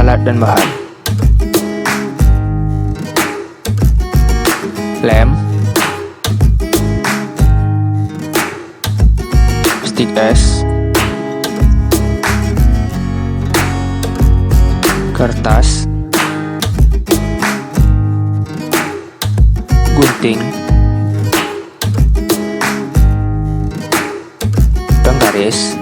alat dan bahan. Lem, stik es, kertas, gunting, penggaris,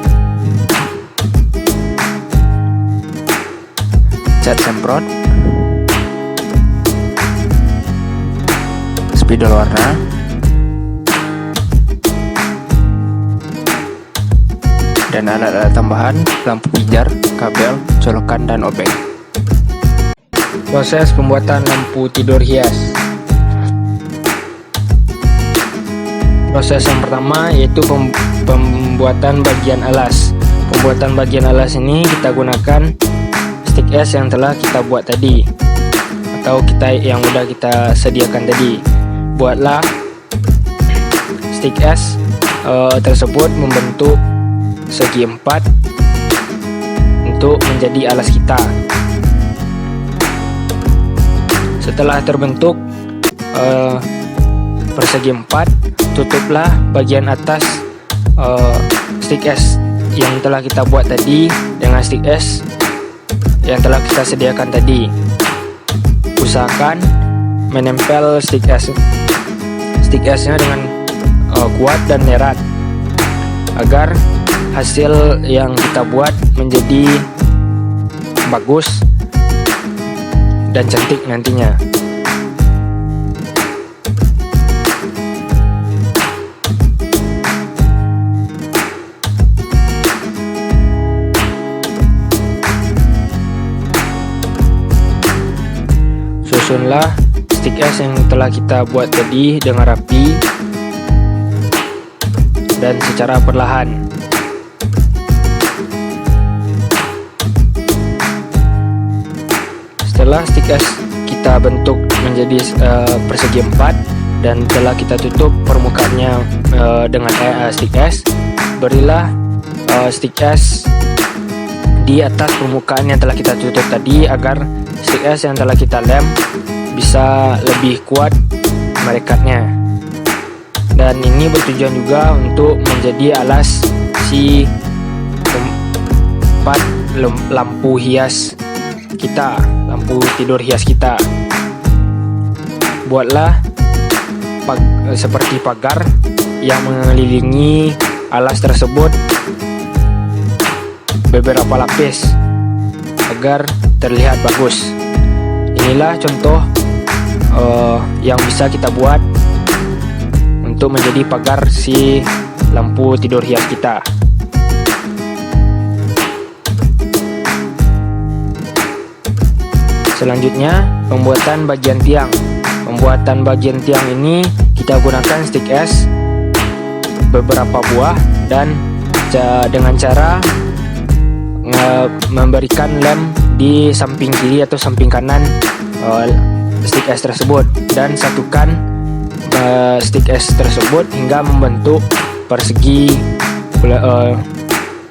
cat semprot, spidol warna, dan alat-alat tambahan, lampu pijar, kabel, colokan, dan obeng. Proses pembuatan lampu tidur hias. Proses yang pertama yaitu pembuatan bagian alas. Pembuatan bagian alas ini kita gunakan stik es yang telah kita buat tadi, atau yang udah kita sediakan tadi. Buatlah stik es tersebut membentuk segi 4 untuk menjadi alas kita. Setelah terbentuk persegi 4, tutuplah bagian atas stik es yang telah kita buat tadi dengan stik es yang telah kita sediakan tadi. Usahakan menempel stik esnya dengan kuat dan erat agar hasil yang kita buat menjadi bagus dan cantik nantinya. Susunlah stik es yang telah kita buat tadi dengan rapi dan secara perlahan. Setelah stik es kita bentuk menjadi persegi 4 dan telah kita tutup permukaannya dengan stik es, berilah stik es di atas permukaan yang telah kita tutup tadi agar stik es yang telah kita lem bisa lebih kuat merekatnya. Dan ini bertujuan juga untuk menjadi alas si tempat lampu hias kita, lampu tidur hias kita. Buatlah seperti pagar yang mengelilingi alas tersebut beberapa lapis agar terlihat bagus. Inilah contoh yang bisa kita buat untuk menjadi pagar si lampu tidur hias kita. Selanjutnya, pembuatan bagian tiang. Pembuatan bagian tiang ini kita gunakan stik es beberapa buah dan dengan cara memberikan lem di samping kiri atau samping kanan stik es tersebut, dan satukan stik es tersebut hingga membentuk persegi.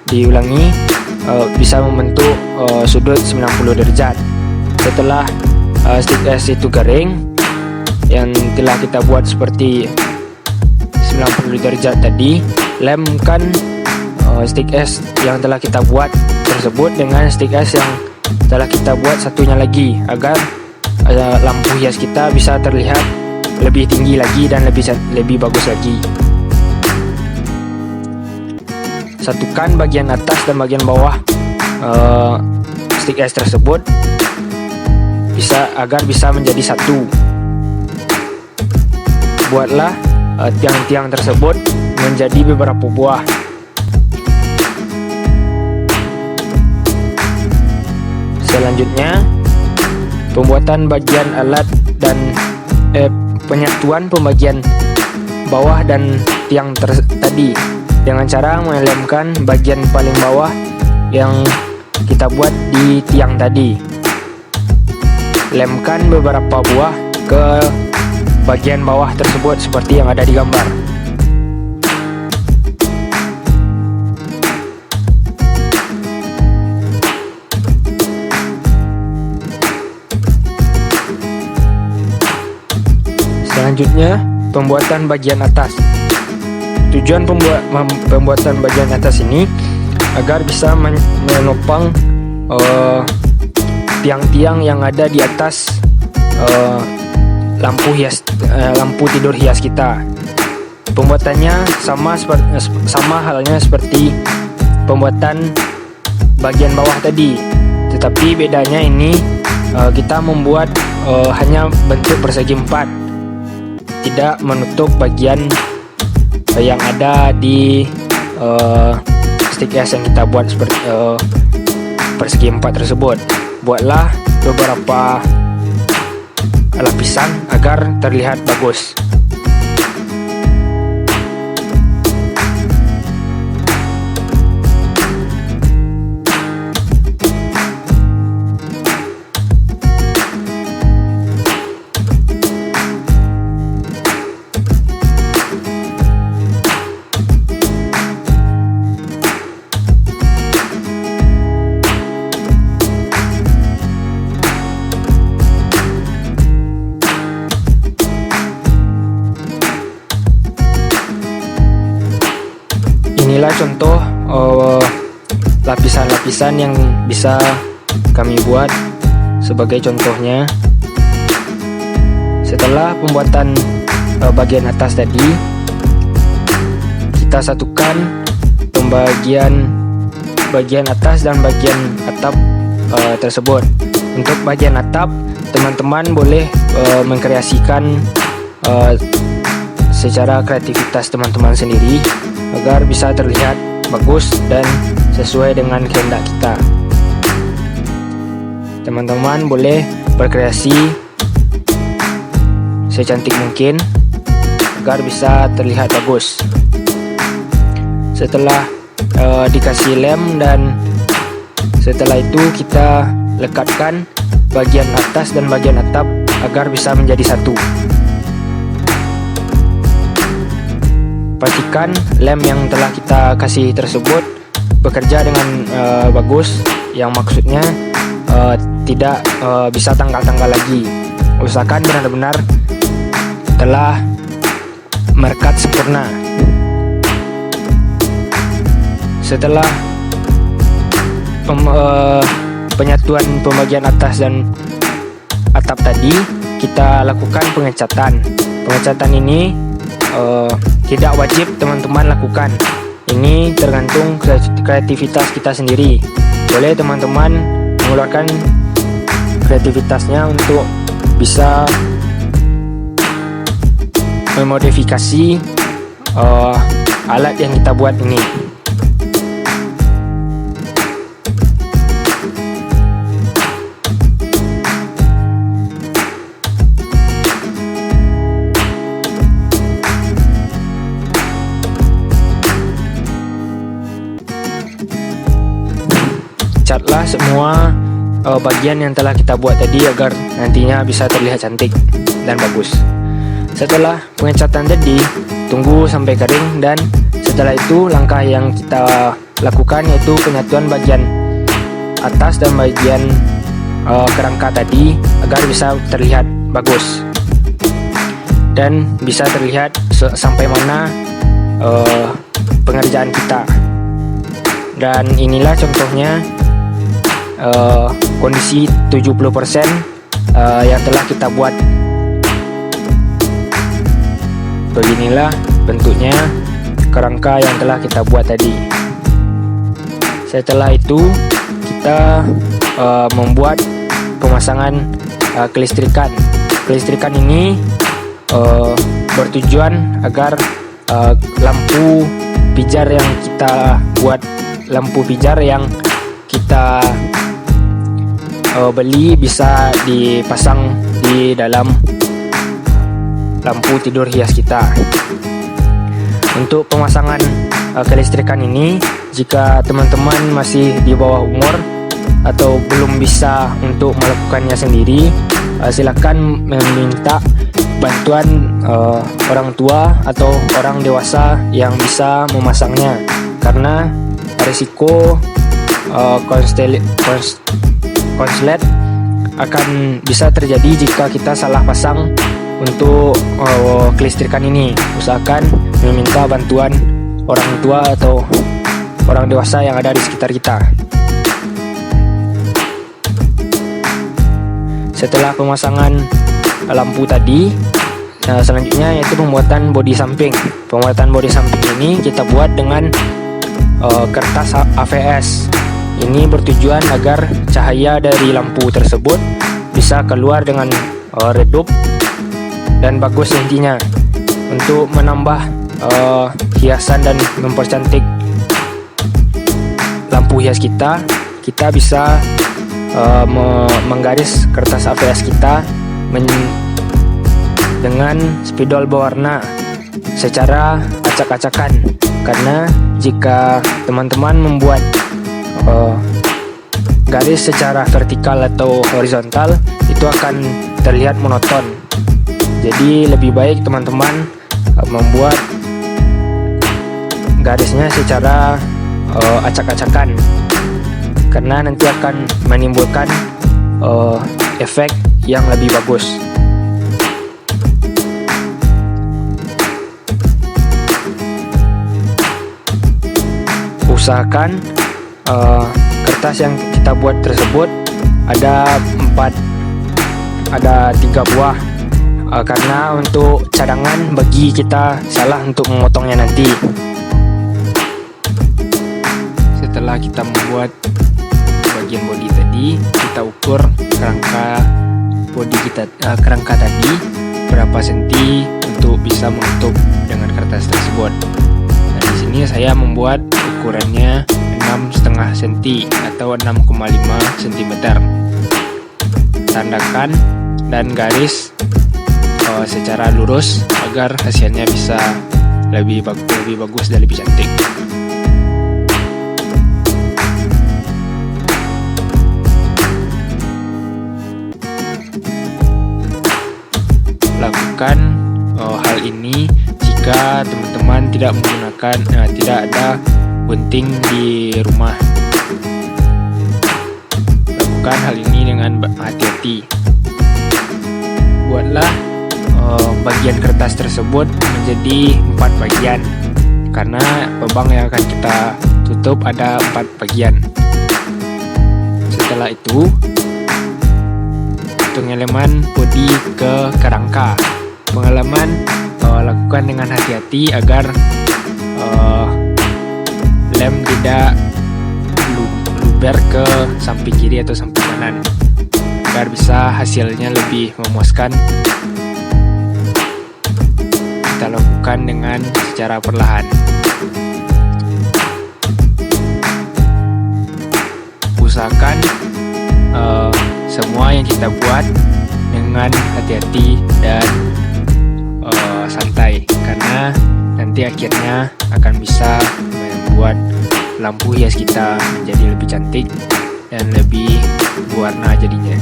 Diulangi bisa membentuk sudut 90 derajat. Setelah stik es itu kering yang telah kita buat seperti 90 derajat tadi, lemkan stik es yang telah kita buat tersebut dengan stik es yang telah kita buat satunya lagi agar lampu hias kita bisa terlihat lebih tinggi lagi dan lebih bagus lagi. Satukan bagian atas dan bagian bawah stik es tersebut agar bisa menjadi satu. Buatlah tiang-tiang tersebut menjadi beberapa buah. Selanjutnya, pembuatan bagian alat dan penyatuan pembagian bawah dan tiang tadi dengan cara melemkan bagian paling bawah yang kita buat di tiang tadi. Lemkan beberapa buah ke bagian bawah tersebut seperti yang ada di gambar. Selanjutnya, pembuatan bagian atas. Tujuan pembuatan bagian atas ini agar bisa menopang tiang-tiang yang ada di atas lampu tidur hias kita. Pembuatannya sama halnya seperti pembuatan bagian bawah tadi, tetapi bedanya ini kita membuat hanya bentuk persegi 4, tidak menutup bagian yang ada di stick es yang kita buat seperti persegi 4 tersebut. Buatlah beberapa lapisan agar terlihat bagus. Inilah contoh lapisan-lapisan yang bisa kami buat sebagai contohnya. Setelah pembuatan bagian atas tadi, kita satukan bagian atas dan bagian atap tersebut. Untuk bagian atap, teman-teman boleh mengkreasikan secara kreativitas teman-teman sendiri agar bisa terlihat bagus dan sesuai dengan kehendak kita. Teman-teman boleh berkreasi secantik mungkin agar bisa terlihat bagus. Setelah dikasih lem dan setelah itu kita lekatkan bagian atas dan bagian atap agar bisa menjadi satu. Pastikan lem yang telah kita kasih tersebut bekerja dengan bagus, yang maksudnya tidak bisa tanggal-tanggal lagi. Usahakan benar-benar telah merekat sempurna. Setelah penyatuan pembagian atas dan atap tadi, kita lakukan pengecatan. Pengecatan ini tidak wajib teman-teman lakukan. Ini tergantung kreativitas kita sendiri. Boleh teman-teman mengeluarkan kreativitasnya untuk bisa memodifikasi alat yang kita buat ini. Catlah semua bagian yang telah kita buat tadi agar nantinya bisa terlihat cantik dan bagus. Setelah pengecatan tadi, tunggu sampai kering, dan setelah itu langkah yang kita lakukan yaitu penyatuan bagian atas dan bagian kerangka tadi agar bisa terlihat bagus dan bisa terlihat sampai mana pengerjaan kita. Dan inilah contohnya kondisi 70% yang telah kita buat. Beginilah bentuknya kerangka yang telah kita buat tadi. Setelah itu kita membuat pemasangan kelistrikan. Kelistrikan ini bertujuan agar lampu pijar yang kita buat, lampu pijar yang kita beli bisa dipasang di dalam lampu tidur hias kita. Untuk pemasangan kelistrikan ini, jika teman-teman masih di bawah umur atau belum bisa untuk melakukannya sendiri, silakan meminta bantuan orang tua atau orang dewasa yang bisa memasangnya, karena risiko konslet akan bisa terjadi jika kita salah pasang untuk kelistrikan ini. Usahakan meminta bantuan orang tua atau orang dewasa yang ada di sekitar kita. Setelah pemasangan lampu tadi, selanjutnya yaitu pembuatan bodi samping. Pembuatan bodi samping ini kita buat dengan kertas AVS. Ini bertujuan agar cahaya dari lampu tersebut bisa keluar dengan redup dan bagus intinya. Untuk menambah hiasan dan mempercantik lampu hias kita bisa menggaris kertas AVS kita dengan spidol berwarna secara acak-acakan, karena jika teman-teman membuat garis secara vertikal atau horizontal, itu akan terlihat monoton. Jadi lebih baik teman-teman membuat garisnya secara acak-acakan, karena nanti akan menimbulkan efek yang lebih bagus. Usahakan kertas yang kita buat tersebut ada 3 buah, karena untuk cadangan bagi kita salah untuk memotongnya nanti. Setelah kita membuat bagian bodi tadi, kita ukur kerangka bodi kita, kerangka tadi berapa senti untuk bisa menutup dengan kertas tersebut. Nah, di sini saya membuat ukurannya 6,5 cm atau 6,5 cm. Tandakan dan garis secara lurus agar hasilnya bisa lebih bagus dan lebih cantik. Lakukan hal ini jika teman-teman tidak menggunakan tidak ada gunting di rumah. Lakukan hal ini dengan hati-hati. Buatlah bagian kertas tersebut menjadi 4 bagian, karena lubang yang akan kita tutup ada 4 bagian. Setelah itu, pengeleman bodi ke kerangka. Pengeleman lakukan dengan hati-hati agar lem tidak luber ke samping kiri atau samping kanan, agar bisa hasilnya lebih memuaskan. Kita lakukan dengan secara perlahan. Usahakan semua yang kita buat dengan hati-hati dan santai, karena nanti akhirnya akan bisa membuat lampu hias kita menjadi lebih cantik dan lebih berwarna jadinya.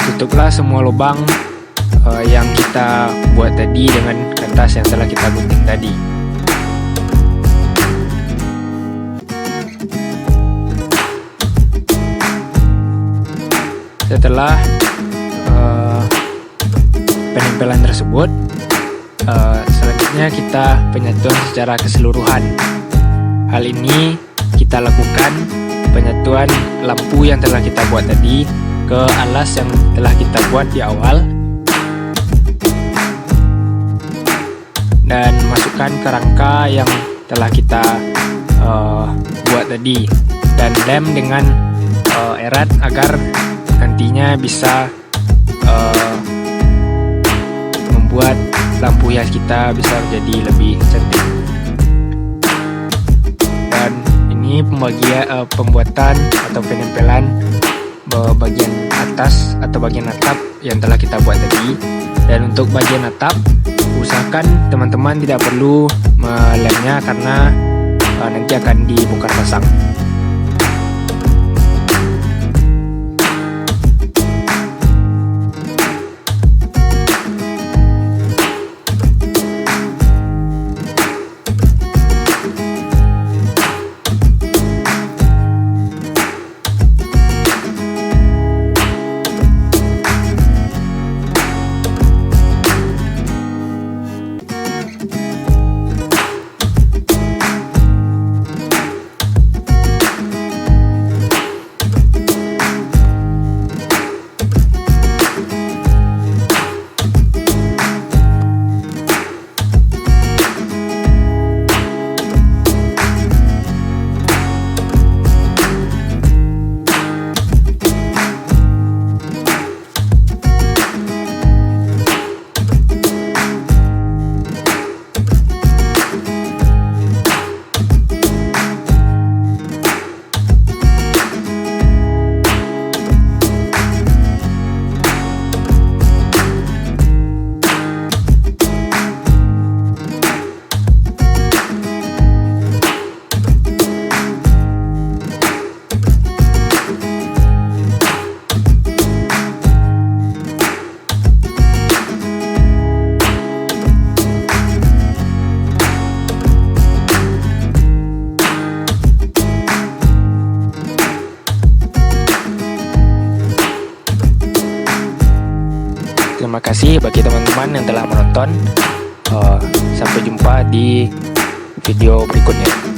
Tutuplah semua lubang yang kita buat tadi dengan kertas yang telah kita gunting tadi. Setelah penempelan tersebut, selanjutnya kita penyatuan secara keseluruhan. Hal ini kita lakukan penyatuan lampu yang telah kita buat tadi ke alas yang telah kita buat di awal, dan masukkan kerangka yang telah kita buat tadi, dan lem dengan erat agar nantinya bisa membuat lampu hias kita bisa menjadi lebih cantik. Dan ini pembuatan atau penempelan bagian atas atau bagian atap yang telah kita buat tadi. Dan untuk bagian atap, usahakan teman-teman tidak perlu melemnya, karena nanti akan dibongkar pasang. terima kasih bagi teman-teman yang telah menonton. Sampai jumpa di video berikutnya.